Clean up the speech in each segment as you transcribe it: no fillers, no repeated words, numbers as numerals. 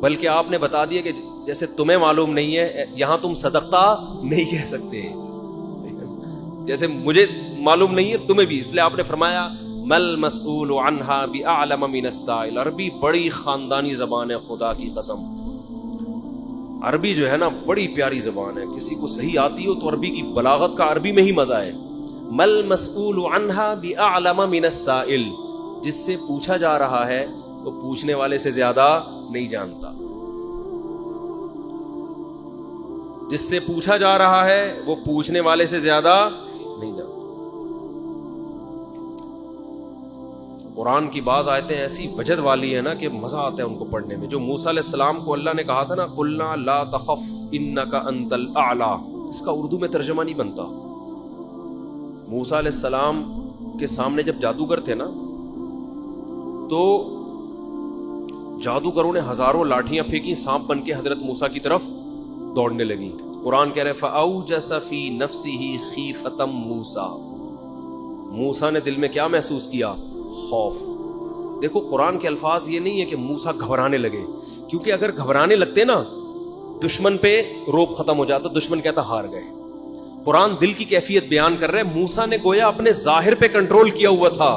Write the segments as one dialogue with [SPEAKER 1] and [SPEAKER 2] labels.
[SPEAKER 1] بلکہ آپ نے بتا دیا کہ جیسے تمہیں معلوم نہیں ہے یہاں تم صدقہ نہیں کہہ سکتے، جیسے مجھے معلوم نہیں ہے تمہیں بھی، اس لیے آپ نے فرمایا مل مسئول عنہا بأعلم من السائل۔ عربی بڑی خاندانی زبان ہے، خدا کی قسم عربی جو ہے نا بڑی پیاری زبان ہے، کسی کو صحیح آتی ہو تو عربی کی بلاغت کا عربی میں ہی مزہ ہے۔ مل مسئول عنہا بأعلم من السائل، جس سے پوچھا جا رہا ہے وہ پوچھنے والے سے زیادہ نہیں جانتا، جس سے پوچھا جا رہا ہے وہ پوچھنے والے سے زیادہ نہیں جانتا۔ قرآن کی بعض آیتیں ایسی وجد والی ہے نا کہ مزہ آتا ہے ان کو پڑھنے میں۔ جو موسیٰ علیہ السلام کو اللہ نے کہا تھا نا قلنا لا تخف انک انت الاعلی، اس کا اردو میں ترجمہ نہیں بنتا۔ موسیٰ علیہ السلام کے سامنے جب جادوگر تھے نا تو جادوگروں نے ہزاروں لاٹھیاں پھینکی، سانپ بن کے حضرت موسیٰ کی طرف دوڑنے لگی۔ قرآن کہہ رہے فَأَوْجَسَ فِي نَفْسِهِ خِيفَةً مُوسَىٰ، موسیٰ نے دل میں کیا محسوس کیا؟ خوف۔ دیکھو قرآن کے الفاظ یہ نہیں ہے کہ موسیٰ گھبرانے لگے، کیونکہ اگر گھبرانے لگتے نا دشمن پہ روب ختم ہو جاتا، دشمن کہتا ہار گئے۔ قرآن دل کی کیفیت بیان کر رہے، موسیٰ نے گویا اپنے ظاہر پہ کنٹرول کیا ہوا تھا،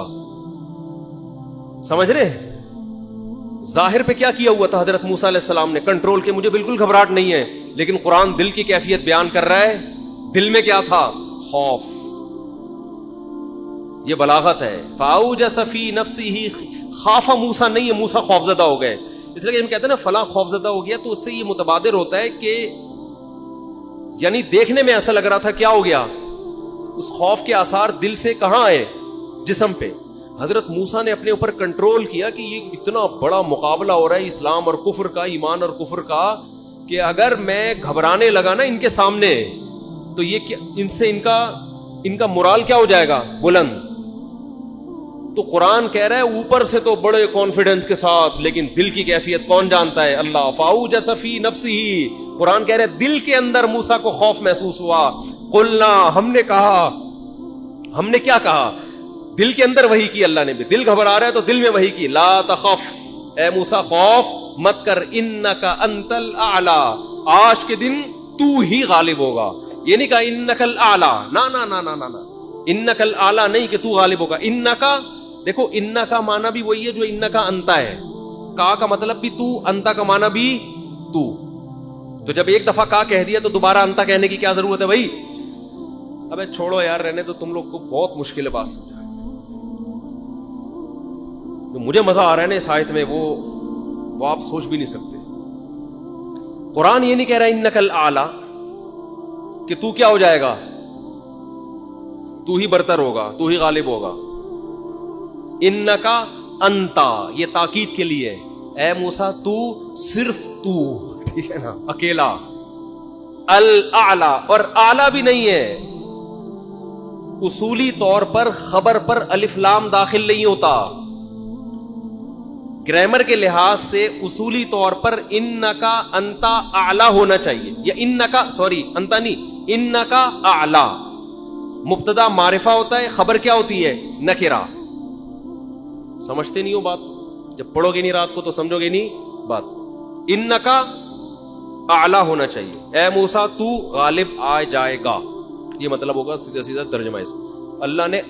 [SPEAKER 1] سمجھ رہے؟ ظاہر پہ کیا کیا ہوا تھا حضرت موسیٰ علیہ السلام نے؟ کنٹرول کے مجھے بالکل گھبراہٹ نہیں ہے، لیکن قرآن دل کی کیفیت بیان کر رہا ہے، دل میں کیا تھا؟ خوف۔ یہ بلاغت ہے۔ فَأَوْجَسَ فِي نَفْسِهِ، خاف موسیٰ نہیں ہے، موسیٰ خوفزدہ ہو گئے۔ اس لیے کہ ہم کہتے ہیں نا فلاں خوفزدہ ہو گیا، تو اس سے یہ متبادر ہوتا ہے کہ یعنی دیکھنے میں ایسا لگ رہا تھا کیا ہو گیا، اس خوف کے آثار دل سے کہاں آئے؟ جسم پہ۔ حضرت موسیٰ نے اپنے اوپر کنٹرول کیا کہ یہ اتنا بڑا مقابلہ ہو رہا ہے اسلام اور کفر کا، ایمان اور کفر کا، کہ اگر میں گھبرانے لگا نا ان کے سامنے تو یہ ان سے ان کا مورال کیا ہو جائے گا؟ بلند۔ تو قرآن کہہ رہا ہے اوپر سے تو بڑے کانفیڈنس کے ساتھ، لیکن دل کی کیفیت کون جانتا ہے؟ اللہ۔ فَأَوْجَسَ فِي نَفْسِهِ، قرآن کہہ رہا ہے دل کے اندر موسیٰ کو خوف محسوس ہوا۔ قلنا، ہم نے کہا، ہم نے کیا کہا؟ دل کے اندر وحی کی اللہ نے بھی، دل گھبرا رہا ہے تو دل میں وحی کی، لا تخف، اے موسیٰ خوف مت کر، انک انت الاعلی، آج کے دن تو ہی غالب ہوگا۔ یہ نہیں کہا انک الاعلی، نا نا نا نا نا، انک الاعلی نہیں کہ تو غالب ہوگا۔ انکا، دیکھو انکا کا معنی بھی وہی ہے جو انکا انتا ہے، کا مطلب بھی تو، انتا کا معنی بھی تو۔ تو جب ایک دفعہ کا کہہ دیا تو دوبارہ انتا کہنے کی کیا ضرورت ہے بھائی؟ ابے چھوڑو یار، رہنے تو، تم لوگ کو بہت مشکل ہے بات سمجھا۔ مجھے مزہ آ رہا ہے نا اس آیت میں، وہ آپ سوچ بھی نہیں سکتے۔ قرآن یہ نہیں کہہ رہا انک الاعلی کہ تو کیا ہو جائے گا، تو ہی برتر ہوگا، تو ہی غالب ہوگا۔ انکا انتا، یہ تاکید کے لیے، اے موسیٰ تو، صرف تو، ٹھیک ہے نا، اکیلا۔ الاعلی، اور اعلی بھی نہیں ہے، اصولی طور پر خبر پر الف لام داخل نہیں ہوتا۔ گرامر کے لحاظ سے اصولی طور پر انکا انتا اعلی ہونا چاہیے، یا انکا، سوری انتا نہیں، انکا اعلی۔ مبتدا معرفہ ہوتا ہے، خبر کیا ہوتی ہے؟ نکرہ۔ سمجھتے نہیں ہو بات کو، جب پڑھو گے نہیں رات کو تو سمجھو گے نہیں بات کو۔ انکا اعلی ہونا چاہیے، اے موسیٰ تو غالب آ جائے گا، یہ مطلب ہوگا سیدھا سیدھا ترجمہ اس۔ اللہ نے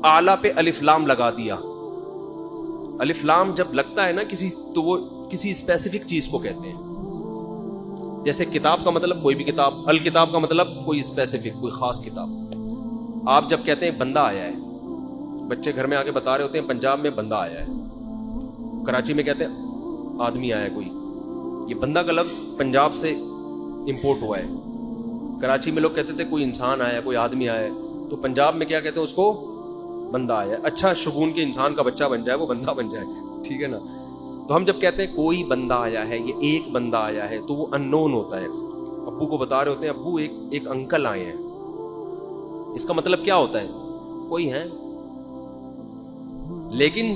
[SPEAKER 1] اعلی پہ الف لام لگا دیا۔ الف لام جب لگتا ہے نا کسی، تو وہ کسی اسپیسیفک چیز کو کہتے ہیں۔ جیسے کتاب کا مطلب کوئی بھی کتاب، الکتاب کا مطلب کوئی اسپیسیفک، کوئی خاص کتاب۔ آپ جب کہتے ہیں بندہ آیا ہے، بچے گھر میں آ کے بتا رہے ہوتے ہیں پنجاب میں بندہ آیا ہے، کراچی میں کہتے ہیں آدمی آیا ہے کوئی، یہ بندہ کا لفظ پنجاب سے امپورٹ ہوا ہے۔ کراچی میں لوگ کہتے تھے کوئی انسان آیا ہے، کوئی آدمی آیا ہے، تو پنجاب میں کیا کہتے ہیں اس کو؟ بندہ آیا ہے۔ اچھا شگون کے انسان کا بچہ بن جائے، وہ بندہ بن جائے، ٹھیک ہے نا۔ تو ہم جب کہتے ہیں کوئی بندہ آیا ہے، یہ ایک بندہ آیا ہے، تو وہ ان نون ہوتا ہے۔ ابو کو بتا رہے ہوتے ہیں ابو ایک انکل آئے ہیں، اس کا مطلب کیا ہوتا ہے؟ کوئی ہے۔ لیکن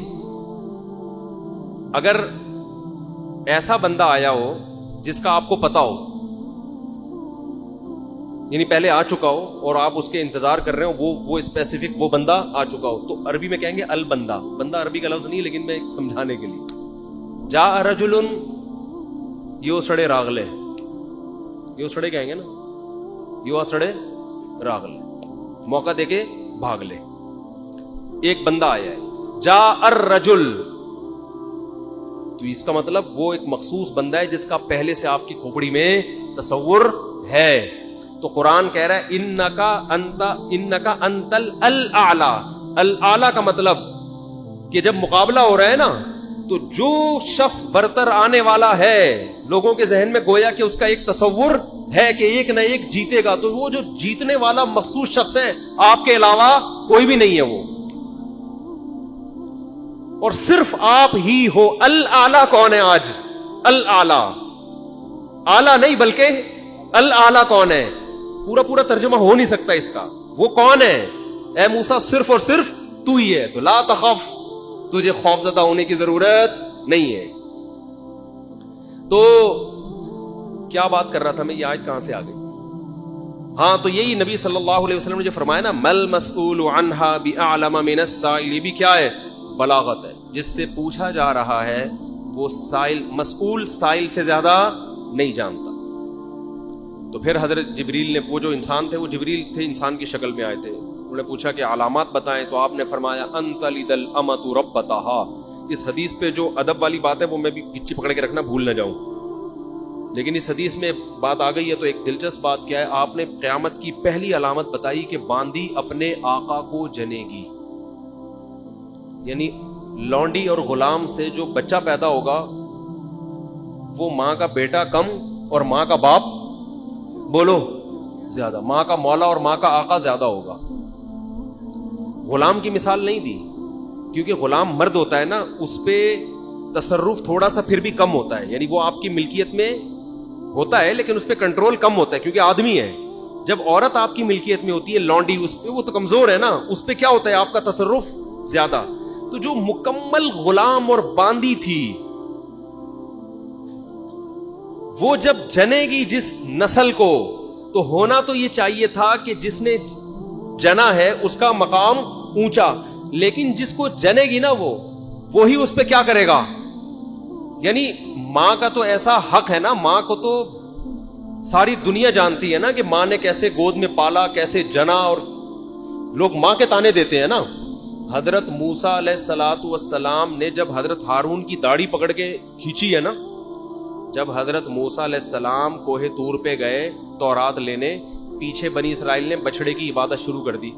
[SPEAKER 1] اگر ایسا بندہ آیا ہو جس کا آپ کو پتا ہو، یعنی پہلے آ چکا ہو اور آپ اس کے انتظار کر رہے ہو، وہ اسپیسیفک وہ بندہ آ چکا ہو، تو عربی میں کہیں گے البندہ۔ بندہ عربی کا لفظ نہیں، لیکن میں سمجھانے کے لیے، جاء رجل یو سڑے راغلے, یو سڑے کہیں گے نا, یو سڑے راغلے, موقع دے کے بھاگ لے. ایک بندہ آیا ہے, جا الرجل, تو اس کا مطلب وہ ایک مخصوص بندہ ہے جس کا پہلے سے آپ کی کھوپڑی میں تصور ہے. تو قرآن کہہ رہا ہے انکا انت الاعلی. الاعلی کا مطلب کہ جب مقابلہ ہو رہا ہے نا, تو جو شخص برتر آنے والا ہے لوگوں کے ذہن میں گویا کہ اس کا ایک تصور ہے کہ ایک نہ ایک جیتے گا, تو وہ جو جیتنے والا مخصوص شخص ہے, آپ کے علاوہ کوئی بھی نہیں ہے وہ, اور صرف آپ ہی ہو. الاعلی کون ہے آج؟ الاعلی, اعلی نہیں بلکہ الاعلی کون ہے؟ پورا ترجمہ ہو نہیں سکتا اس کا. وہ کون ہے؟ اے موسیٰ صرف اور صرف تو ہی ہے, تو لا تخف, تجھے خوف زدہ ہونے کی ضرورت نہیں ہے. تو کیا بات کر رہا تھا میں, یہ آیت کہاں سے آ گئی؟ ہاں, تو یہی نبی صلی اللہ علیہ وسلم نے جو فرمایا نا, مل مسئول عنہا بأعلم من السائل, یہ بھی کیا ہے؟ بلاغت ہے. جس سے پوچھا جا رہا ہے وہ سائل, مسئول سائل سے زیادہ نہیں جانتا. تو پھر حضرت جبریل نے, وہ جو انسان تھے وہ جبریل تھے, انسان کی شکل میں آئے تھے, انہوں نے پوچھا کہ علامات بتائیں, تو آپ نے فرمایا ان تلد الامۃ ربتہا. اس حدیث پہ جو ادب والی بات ہے وہ میں بھی گچی پکڑ کے رکھنا بھول نہ جاؤں, لیکن اس حدیث میں بات آ گئی ہے. تو ایک دلچسپ بات کیا ہے, آپ نے قیامت کی پہلی علامت بتائی کہ باندی اپنے آقا کو جنے گی. یعنی لونڈی اور غلام سے جو بچہ پیدا ہوگا وہ ماں کا بیٹا کم اور ماں کا باپ بولو زیادہ, ماں کا مولا اور ماں کا آقا زیادہ ہوگا. غلام کی مثال نہیں دی کیونکہ غلام مرد ہوتا ہے نا, اس پہ تصرف تھوڑا سا پھر بھی کم ہوتا ہے, یعنی وہ آپ کی ملکیت میں ہوتا ہے لیکن اس پہ کنٹرول کم ہوتا ہے کیونکہ آدمی ہے. جب عورت آپ کی ملکیت میں ہوتی ہے, لونڈی, اس پہ وہ تو کمزور ہے نا, اس پہ کیا ہوتا ہے آپ کا تصرف زیادہ. تو جو مکمل غلام اور باندی تھی وہ جب جنے گی جس نسل کو, تو ہونا تو یہ چاہیے تھا کہ جس نے جنا ہے اس کا مقام اونچا, لیکن جس کو جنے گی نا وہی اس پہ کیا کرے گا. یعنی ماں کا تو ایسا حق ہے نا, ماں کو تو ساری دنیا جانتی ہے نا کہ ماں نے کیسے گود میں پالا, کیسے جنا, اور لوگ ماں کے تانے دیتے ہیں نا. حضرت موسیٰ علیہ الصلوۃ والسلام نے جب حضرت ہارون کی داڑھی پکڑ کے کھینچی ہے نا, جب حضرت موسیٰ علیہ السلام کوہ طور پہ گئے تورات لینے, پیچھے بنی اسرائیل نے بچڑے کی عبادت شروع کر دی.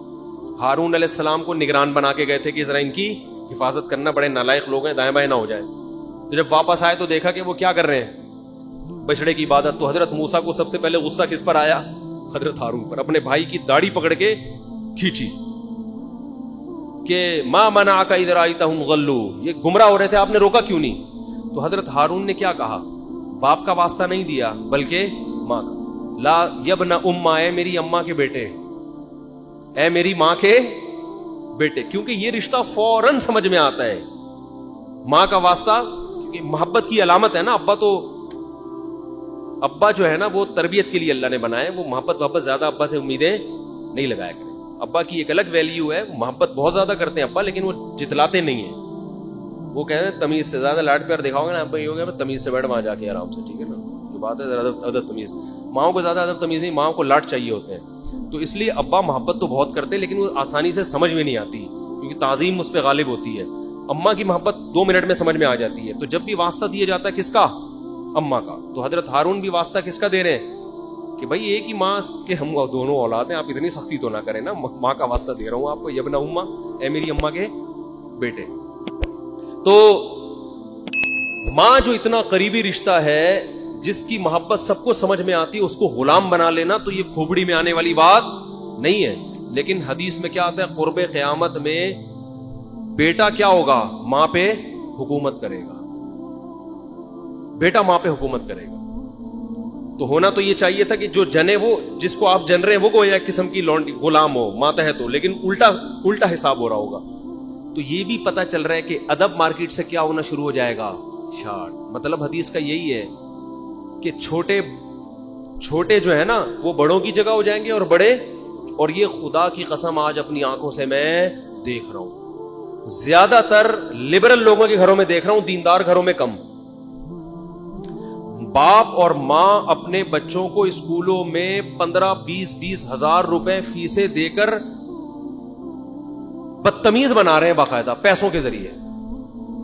[SPEAKER 1] ہارون علیہ السلام کو نگران بنا کے گئے تھے کہ ذرا ان کی حفاظت کرنا, بڑے نالائق لوگ ہیں, دائیں بائیں نہ ہو جائے. تو جب واپس آئے تو دیکھا کہ وہ کیا کر رہے ہیں, بچڑے کی عبادت. تو حضرت موسیٰ کو سب سے پہلے غصہ کس پر آیا؟ حضرت ہارون پر. اپنے بھائی کی داڑھی پکڑ کے کھینچی کہ ما منعک اذ رأیتہم ضلوا, یہ گمراہ ہو رہے تھے, آپ نے روکا کیوں نہیں؟ تو حضرت ہارون نے کیا کہا, باپ کا واسطہ نہیں دیا بلکہ ماں کا. لا یبن امہ, اے میری اماں کے بیٹے, اے میری ماں کے بیٹے, کیونکہ یہ رشتہ فوراً سمجھ میں آتا ہے. ماں کا واسطہ کیونکہ محبت کی علامت ہے نا. ابا جو ہے نا وہ تربیت کے لیے اللہ نے بنائے, وہ محبت زیادہ ابا سے امیدیں نہیں لگایا کریں. ابا کی ایک الگ ویلیو ہے, محبت بہت زیادہ کرتے ہیں ابا, لیکن وہ جتلاتے نہیں ہیں. وہ کہہ رہے ہیں تمیز سے, زیادہ لاڈ پیار دکھاؤ گے نا ابا, یہ ہو گیا تمیز سے بیٹھ وہاں جا کے آرام سے, ٹھیک ہے نا, جو بات ہے ادب تمیز. ماؤں کو زیادہ ادب تمیز نہیں, ماؤں کو لاڈ چاہیے ہوتے ہیں. تو اس لیے ابا محبت تو بہت کرتے ہیں لیکن وہ آسانی سے سمجھ میں نہیں آتی کیونکہ تعظیم اس پہ غالب ہوتی ہے. اماں کی محبت 2 منٹ میں سمجھ میں آ جاتی ہے. تو جب بھی واسطہ دیا جاتا ہے کس کا؟ اماں کا. تو حضرت ہارون بھی واسطہ کس کا دے رہے ہیں کہ بھائی ایک ہی ماں کے ہم دونوں اولاد ہیں, آپ اتنی سختی تو نہ کریں نا, ماں کا واسطہ دے رہا ہوں آپ کو, یبن امہ, اے میری اماں کے بیٹے. تو ماں جو اتنا قریبی رشتہ ہے, جس کی محبت سب کو سمجھ میں آتی ہے, اس کو غلام بنا لینا تو یہ کھوپڑی میں آنے والی بات نہیں ہے. لیکن حدیث میں کیا آتا ہے, قرب قیامت میں بیٹا کیا ہوگا, ماں پہ حکومت کرے گا, بیٹا ماں پہ حکومت کرے گا. تو ہونا تو یہ چاہیے تھا کہ جو جنے, وہ جس کو آپ جن رہے ہیں وہ کوئی ایک قسم کی لونڈی غلام ہو, ماتحت ہو, لیکن الٹا حساب ہو رہا ہوگا. تو یہ بھی پتا چل رہا ہے کہ ادب مارکیٹ سے کیا ہونا شروع ہو جائے گا, شارٹ. مطلب حدیث کا یہی ہے کہ چھوٹے جو ہے نا وہ بڑوں کی جگہ ہو جائیں گے, اور بڑے, اور یہ خدا کی قسم آج اپنی آنکھوں سے میں دیکھ رہا ہوں, زیادہ تر لبرل لوگوں کے گھروں میں دیکھ رہا ہوں, دیندار گھروں میں کم. باپ اور ماں اپنے بچوں کو اسکولوں میں 15-20 ہزار روپے فیسیں دے کر بدتمیز بنا رہے ہیں باقاعدہ پیسوں کے ذریعے.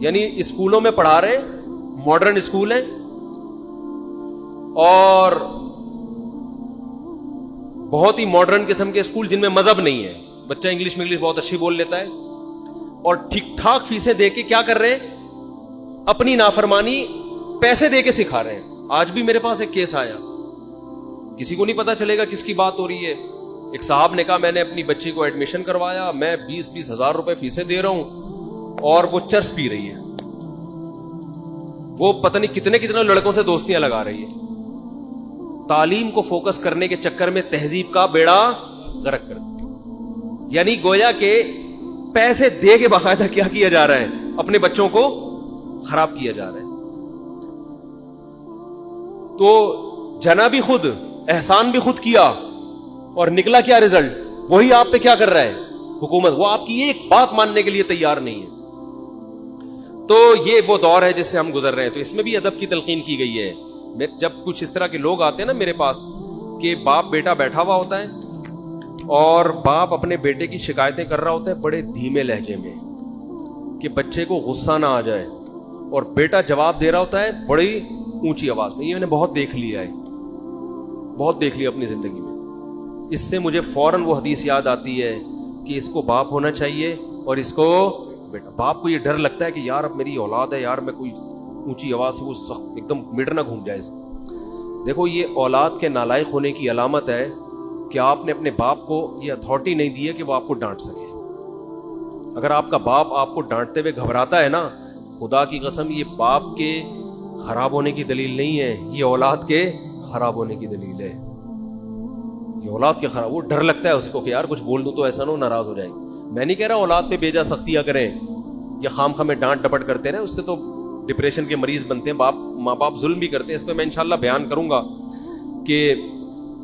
[SPEAKER 1] یعنی اسکولوں میں پڑھا رہے ہیں, ماڈرن اسکول ہیں, اور بہت ہی ماڈرن قسم کے اسکول جن میں مذہب نہیں ہے. بچہ انگلش بہت اچھی بول لیتا ہے, اور ٹھیک ٹھاک فیسیں دے کے کیا کر رہے ہیں, اپنی نافرمانی پیسے دے کے سکھا رہے ہیں. آج بھی میرے پاس ایک کیس آیا, کسی کو نہیں پتا چلے گا کس کی بات ہو رہی ہے. ایک صاحب نے کہا میں نے اپنی بچی کو ایڈمیشن کروایا, میں 20 ہزار روپے فیسیں دے رہا ہوں, اور وہ چرس پی رہی ہے, وہ پتہ نہیں کتنے لڑکوں سے دوستیاں لگا رہی ہے. تعلیم کو فوکس کرنے کے چکر میں تہذیب کا بیڑا غرق کر دیا. یعنی گویا کہ پیسے دے کے باقاعدہ کیا کیا جا رہا ہے, اپنے بچوں کو خراب کیا جا رہا ہے. تو جنا بھی خود, احسان بھی خود کیا, اور نکلا کیا رزلٹ, وہی آپ پہ کیا کر رہا ہے حکومت. وہ آپ کی ایک بات ماننے کے لیے تیار نہیں ہے. تو یہ وہ دور ہے جس سے ہم گزر رہے ہیں. تو اس میں بھی ادب کی تلقین کی گئی ہے. جب کچھ اس طرح کے لوگ آتے ہیں نا میرے پاس, کہ باپ بیٹا بیٹھا ہوا ہوتا ہے اور باپ اپنے بیٹے کی شکایتیں کر رہا ہوتا ہے بڑے دھیمے لہجے میں کہ بچے کو غصہ نہ آ جائے, اور بیٹا جواب دے رہا ہوتا ہے بڑی اونچی آواز میں. یہ میں نے بہت دیکھ لیا ہے, بہت دیکھ لیا اپنی زندگی میں. اس سے مجھے فوراً وہ حدیث یاد آتی ہے کہ اس کو باپ ہونا چاہیے اور اس کو بیٹا. باپ کو یہ ڈر لگتا ہے کہ یار اب میری اولاد ہے, یار میں کوئی اونچی آواز سے وہ ایک دم میٹر نہ گھوم جائے. دیکھو یہ اولاد کے نالائق ہونے کی علامت ہے کہ آپ نے اپنے باپ کو یہ اتھارٹی نہیں دی ہے کہ وہ آپ کو ڈانٹ سکے. اگر آپ کا باپ آپ کو ڈانٹتے ہوئے گھبراتا ہے نا, خدا کی قسم یہ باپ کے خراب ہونے کی دلیل نہیں ہے, یہ اولاد کے خراب ہونے کی دلیل ہے. یہ اولاد کے خراب, وہ ڈر لگتا ہے اس کو کہ یار کچھ بول دوں تو ایسا نہ ناراض ہو جائے. میں نہیں کہہ رہا اولاد پہ بیجا سختیاں کریں یا خام خواہ میں ڈانٹ ڈپٹ کرتے رہیں, اس سے تو ڈپریشن کے مریض بنتے ہیں. ماں باپ ظلم بھی کرتے ہیں. اس پہ میں انشاءاللہ بیان کروں گا کہ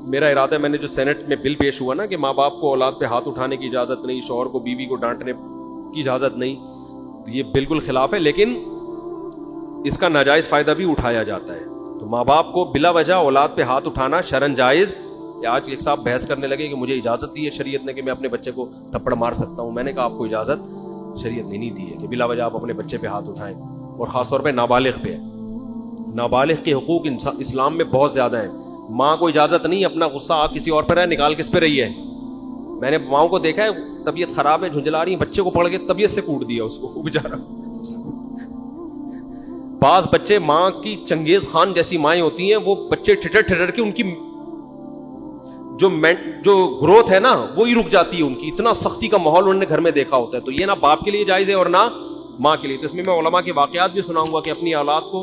[SPEAKER 1] میرا ارادہ ہے, میں نے جو سینٹ میں بل پیش ہوا نا کہ ماں باپ کو اولاد پہ ہاتھ اٹھانے کی اجازت نہیں, شوہر کو بیوی کو ڈانٹنے کی اجازت نہیں, تو یہ بالکل خلاف ہے, لیکن اس کا ناجائز فائدہ بھی اٹھایا جاتا ہے. تو ماں باپ کو بلا وجہ اولاد پہ ہاتھ اٹھانا شرعن جائز. آج ایک صاحب بحث کرنے لگے کہ مجھے اجازت دی ہے شریعت نے کہ میں اپنے بچے کو تھپڑ مار سکتا ہوں. میں نے کہا آپ کو اجازت شریعت نے نہیں دی ہے کہ بلا وجہ آپ اپنے بچے پہ ہاتھ اٹھائیں, اور خاص طور پہ نابالغ پہ. نابالغ کے حقوق اسلام میں بہت زیادہ ہیں. ماں کو اجازت نہیں اپنا غصہ آپ کسی اور پہ رہے, نکال کس پہ رہی ہے. میں نے ماؤں کو دیکھا ہے طبیعت خراب ہے, جھنجلا رہی, بچے کو پکڑ کے طبیعت سے کوٹ دیا اس کو بیچارہ. بعض بچے ماں کی چنگیز خان جیسی مائیں ہوتی ہیں, وہ بچے ٹھٹر کے ان کی جو گروتھ ہے نا وہی رک جاتی ہے ان کی. اتنا سختی کا ماحول انہوں نے گھر میں دیکھا ہوتا ہے. تو یہ نہ باپ کے لیے جائز ہے اور نہ ماں کے لیے. تو اس میں علماء کے واقعات بھی سناؤں گا کہ اپنی اولاد کو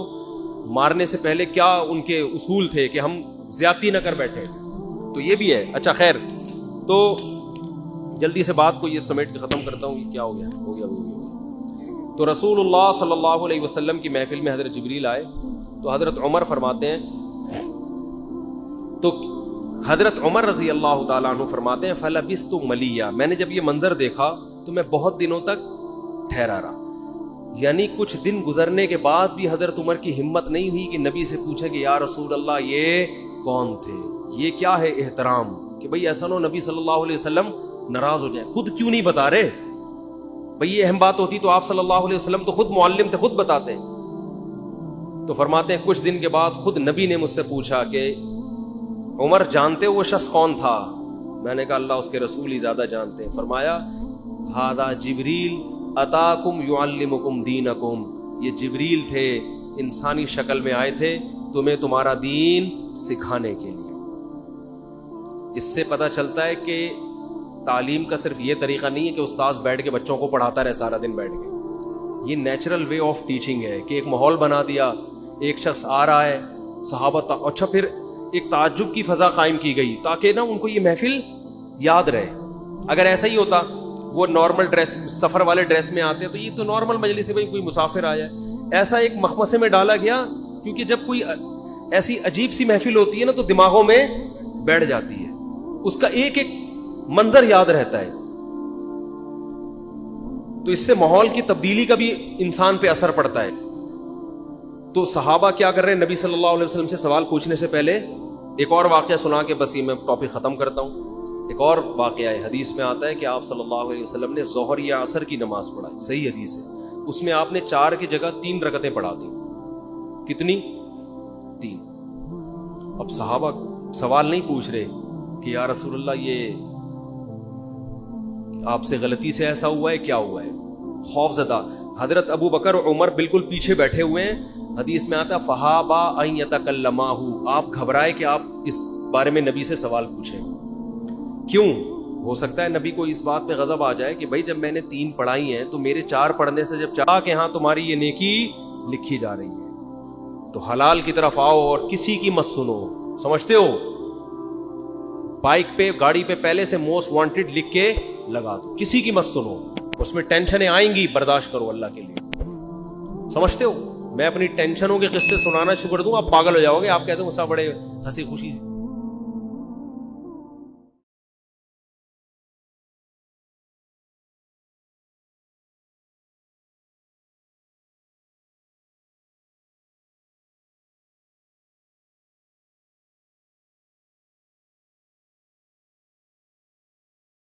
[SPEAKER 1] مارنے سے پہلے کیا ان کے اصول تھے کہ ہم زیادتی نہ کر بیٹھے. تو یہ بھی ہے. اچھا خیر, تو جلدی سے بات کو یہ سمیٹ کے ختم کرتا ہوں. یہ کیا ہو گیا. تو رسول اللہ صلی اللہ علیہ وسلم کی محفل میں حضرت جبریل آئے تو حضرت عمر فرماتے ہیں, تو حضرت عمر رضی اللہ تعالیٰ عنہ فرماتے ہیں فلبثت ملیہ, میں نے جب یہ منظر دیکھا تو میں بہت دنوں تک ٹھہرا رہا. یعنی کچھ دن گزرنے کے بعد بھی حضرت عمر کی ہمت نہیں ہوئی کہ نبی سے پوچھے کہ یا رسول اللہ یہ کون تھے, یہ کیا ہے احترام, کہ بھئی ایسا نہ نبی صلی اللہ علیہ وسلم ناراض ہو جائیں. خود کیوں نہیں بتا رہے بھئی, یہ اہم بات ہوتی تو آپ صلی اللہ علیہ وسلم تو خود معلم تھے, خود بتاتے. تو فرماتے ہیں کچھ دن کے بعد خود نبی نے مجھ سے پوچھا کہ عمر جانتے ہو وہ شخص کون تھا؟ میں نے کہا اللہ اس کے رسول ہی زیادہ جانتے ہیں. فرمایا ہذا جبریل اتاکم یعلمکم دینکم, یہ جبریل تھے, انسانی شکل میں آئے تھے تمہیں تمہارا دین سکھانے کے لیے. اس سے پتہ چلتا ہے کہ تعلیم کا صرف یہ طریقہ نہیں ہے کہ استاذ بیٹھ کے بچوں کو پڑھاتا رہے سارا دن بیٹھ کے. یہ نیچرل وے آف ٹیچنگ ہے کہ ایک ماحول بنا دیا, ایک شخص آ رہا ہے, صحابہ اچھا پھر ایک تعجب کی فضا قائم کی گئی تاکہ نا ان کو یہ محفل یاد رہے. اگر ایسا ہی ہوتا وہ نارمل ڈریس, سفر والے ڈریس میں آتے تو یہ تو نارمل مجلس ہے, بھائی کوئی مسافر آیا ہے. ایسا ایک مخمصے میں ڈالا گیا کیونکہ جب کوئی ایسی عجیب سی محفل ہوتی ہے نا تو دماغوں میں بیٹھ جاتی ہے, اس کا ایک ایک منظر یاد رہتا ہے. تو اس سے ماحول کی تبدیلی کا بھی انسان پہ اثر پڑتا ہے. تو صحابہ کیا کر رہے ہیں؟ نبی صلی اللہ علیہ وسلم سے سوال پوچھنے سے پہلے ایک اور واقعہ سنا کے بس یہ میں ٹاپک ختم کرتا ہوں. ایک اور واقعہ ہے، حدیث میں آتا ہے کہ آپ صلی اللہ علیہ وسلم نے ظہر یا عصر کی نماز پڑھائی، صحیح حدیث ہے. اس میں آپ نے 4 کی جگہ 3 رکعتیں پڑھا دی. کتنی؟ 3. اب صحابہ سوال نہیں پوچھ رہے کہ یا رسول اللہ یہ آپ سے غلطی سے ایسا ہوا ہے، کیا ہوا ہے؟ خوف زدہ. حضرت ابو بکر اور عمر بالکل پیچھے بیٹھے ہوئے ہیں. حدیث میں آتا ہے فہابا ان یتکلماہ، آپ گھبرائے کہ آپ اس بارے میں نبی سے سوال پوچھیں. کیوں؟ ہو سکتا ہے نبی کو اس بات پہ غضب آ جائے کہ بھائی جب میں نے 3 پڑھائی ہیں تو میرے 4 پڑھنے سے جب چاہ کہ ہاں تمہاری یہ نیکی لکھی جا رہی ہے تو حلال کی طرف آؤ اور کسی کی مت سنو. سمجھتے ہو؟ بائک پہ گاڑی پہ پہلے سے موسٹ وانٹڈ لکھ کے لگا دو، کسی کی مت سنو. اس میں ٹینشنیں آئیں گی، برداشت کرو اللہ کے لیے. سمجھتے ہو؟ میں اپنی ٹینشنوں کے قصے سنانا شروع کر دوں آپ پاگل ہو جاؤ گے. آپ کہتے ہو مسا بڑے ہنسی خوشی